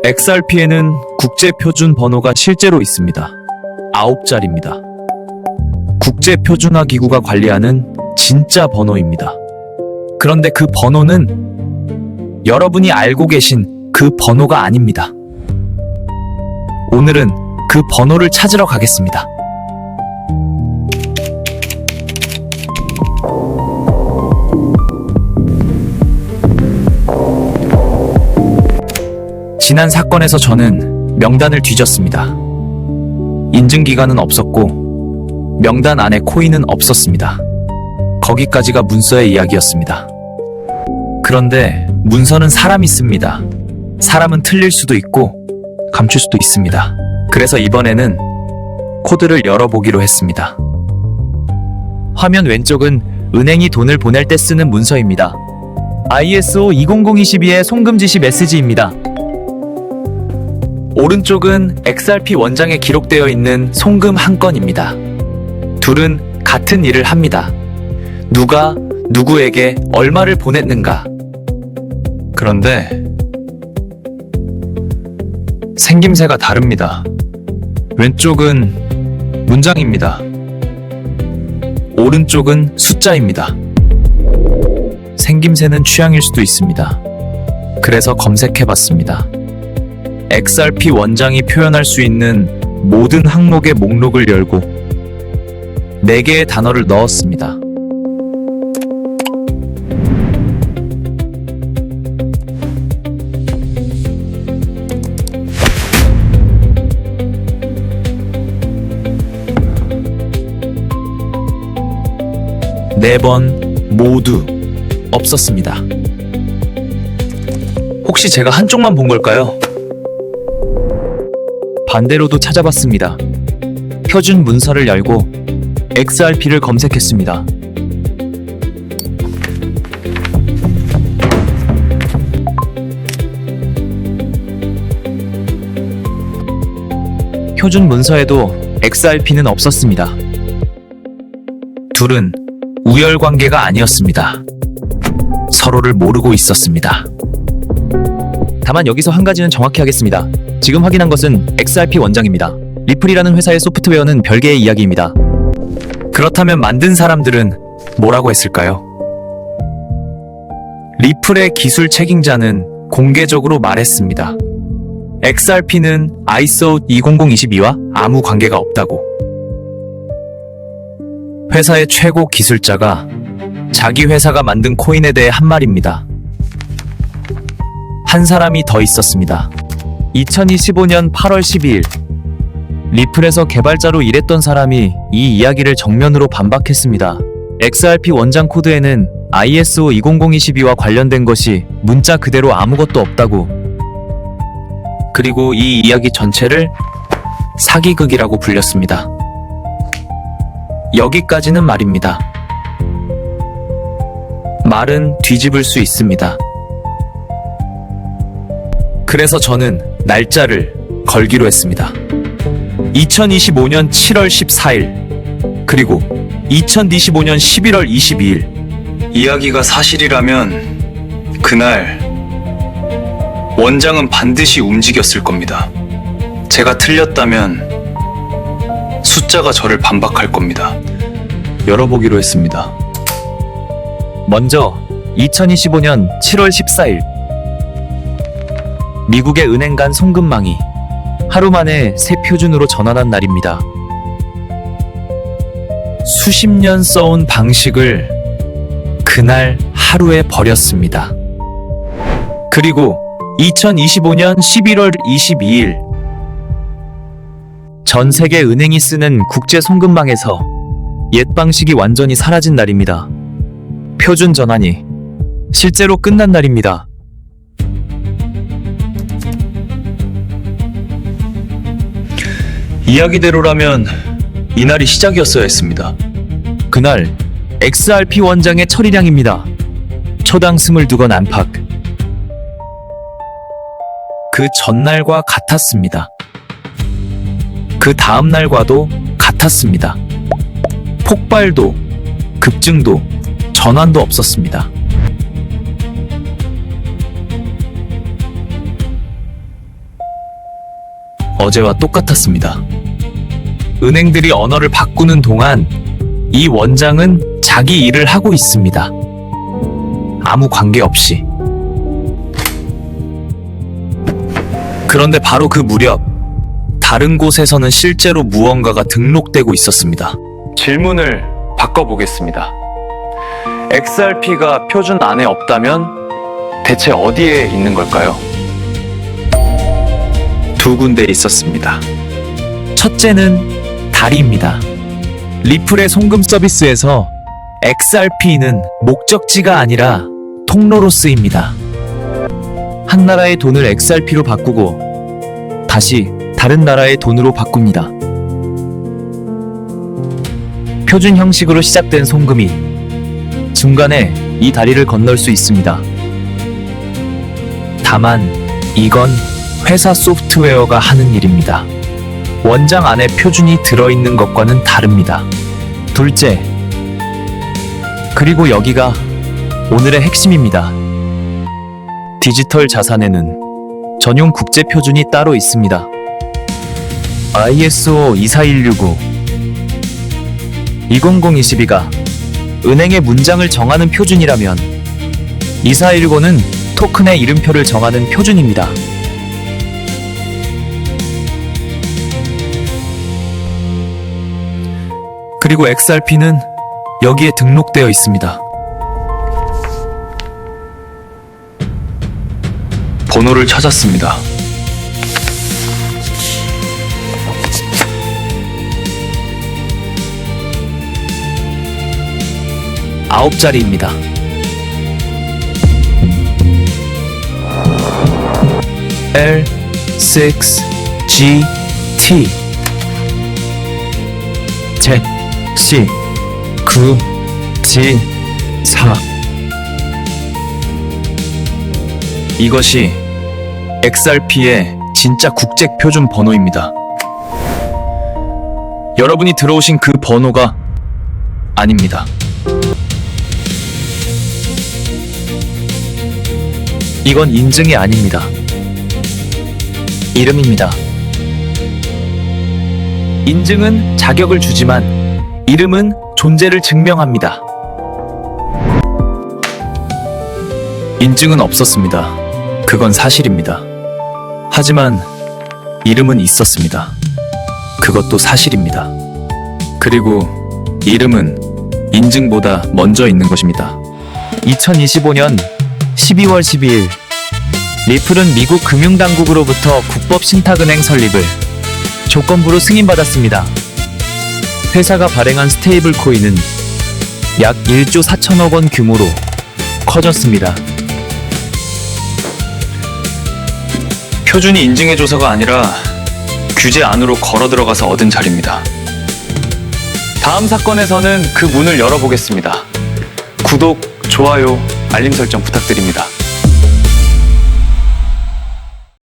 XRP에는 국제표준 번호가 실제로 있습니다. 9자리입니다. 국제표준화기구가 관리하는 진짜 번호입니다. 그런데 그 번호는 여러분이 알고 계신 그 번호가 아닙니다. 오늘은 그 번호를 찾으러 가겠습니다. 지난 사건에서 저는 명단을 뒤졌습니다. 인증기간은 없었고 명단 안에 코인은 없었습니다. 거기까지가 문서의 이야기였습니다. 그런데 문서는 사람이 씁니다. 사람은 틀릴 수도 있고 감출 수도 있습니다. 그래서 이번에는 코드를 열어보기로 했습니다. 화면 왼쪽은 은행이 돈을 보낼 때 쓰는 문서입니다. ISO 20022의 송금 지시 메시지입니다. 오른쪽은 XRP 원장에 기록되어 있는 송금 한 건입니다. 둘은 같은 일을 합니다. 누가 누구에게 얼마를 보냈는가. 그런데 생김새가 다릅니다. 왼쪽은 문장입니다. 오른쪽은 숫자입니다. 생김새는 취향일 수도 있습니다. 그래서 검색해봤습니다. XRP 원장이 표현할 수 있는 모든 항목의 목록을 열고 4개의 단어를 넣었습니다. 네 번 모두 없었습니다. 혹시 제가 한쪽만 본 걸까요? 반대로도 찾아봤습니다. 표준 문서를 열고 XRP를 검색했습니다. 표준 문서에도 XRP는 없었습니다. 둘은 우열관계가 아니었습니다. 서로를 모르고 있었습니다. 다만 여기서 한 가지는 정확히 하겠습니다. 지금 확인한 것은 XRP 원장입니다. 리플이라는 회사의 소프트웨어는 별개의 이야기입니다. 그렇다면 만든 사람들은 뭐라고 했을까요? 리플의 기술 책임자는 공개적으로 말했습니다. XRP는 ISO 20022와 아무 관계가 없다고. 회사의 최고 기술자가 자기 회사가 만든 코인에 대해 한 말입니다. 한 사람이 더 있었습니다. 2025년 8월 12일 리플에서 개발자로 일했던 사람이 이 이야기를 정면으로 반박했습니다. XRP 원장 코드에는 ISO 20022와 관련된 것이 문자 그대로 아무것도 없다고. 그리고 이 이야기 전체를 사기극이라고 불렸습니다. 여기까지는 말입니다. 말은 뒤집을 수 있습니다. 그래서 저는 날짜를 걸기로 했습니다. 2025년 7월 14일 그리고 2025년 11월 22일. 이야기가 사실이라면 그날 원장은 반드시 움직였을 겁니다. 제가 틀렸다면 숫자가 저를 반박할 겁니다. 열어보기로 했습니다. 먼저 2025년 7월 14일 미국의 은행 간 송금망이 하루 만에 새 표준으로 전환한 날입니다. 수십 년 써온 방식을 그날 하루에 버렸습니다. 그리고 2025년 11월 22일 전 세계 은행이 쓰는 국제 송금망에서 옛 방식이 완전히 사라진 날입니다. 표준 전환이 실제로 끝난 날입니다. 이야기대로라면 이날이 시작이었어야 했습니다. 그날 XRP 원장의 처리량입니다. 초당 22건 안팎. 그 전날과 같았습니다. 그 다음 날과도 같았습니다. 폭발도, 급증도, 전환도 없었습니다. 어제와 똑같았습니다. 은행들이 언어를 바꾸는 동안 이 원장은 자기 일을 하고 있습니다. 아무 관계 없이. 그런데 바로 그 무렵 다른 곳에서는 실제로 무언가가 등록되고 있었습니다. 질문을 바꿔보겠습니다. XRP가 표준 안에 없다면 대체 어디에 있는 걸까요? 두 군데 있었습니다. 첫째는 다리입니다. 리플의 송금 서비스에서 XRP는 목적지가 아니라 통로로 쓰입니다. 한 나라의 돈을 XRP로 바꾸고 다시 다른 나라의 돈으로 바꿉니다. 표준 형식으로 시작된 송금이 중간에 이 다리를 건널 수 있습니다. 다만 이건 회사 소프트웨어가 하는 일입니다. 원장 안에 표준이 들어있는 것과는 다릅니다. 둘째, 그리고 여기가 오늘의 핵심입니다. 디지털 자산에는 전용 국제 표준이 따로 있습니다. ISO 24169 20022가 은행의 문장을 정하는 표준이라면 2419는 토큰의 이름표를 정하는 표준입니다. 그리고 XRP는 여기에 등록되어 있습니다. 번호를 찾았습니다. 아홉 자리입니다. L6GT Z9G4 이것이 XRP의 진짜 국제 표준 번호입니다. 여러분이 들어오신 그 번호가 아닙니다. 이건 인증이 아닙니다. 이름입니다. 인증은 자격을 주지만 이름은 존재를 증명합니다. 인증은 없었습니다. 그건 사실입니다. 하지만 이름은 있었습니다. 그것도 사실입니다. 그리고 이름은 인증보다 먼저 있는 것입니다. 2025년 12월 12일 리플은 미국 금융당국으로부터 국법 신탁은행 설립을 조건부로 승인받았습니다. 회사가 발행한 스테이블 코인은 약 1조 4천억 원 규모로 커졌습니다. 표준이 인증해줘서가 아니라 규제 안으로 걸어 들어가서 얻은 자리입니다. 다음 사건에서는 그 문을 열어보겠습니다. 구독, 좋아요, 알림 설정 부탁드립니다.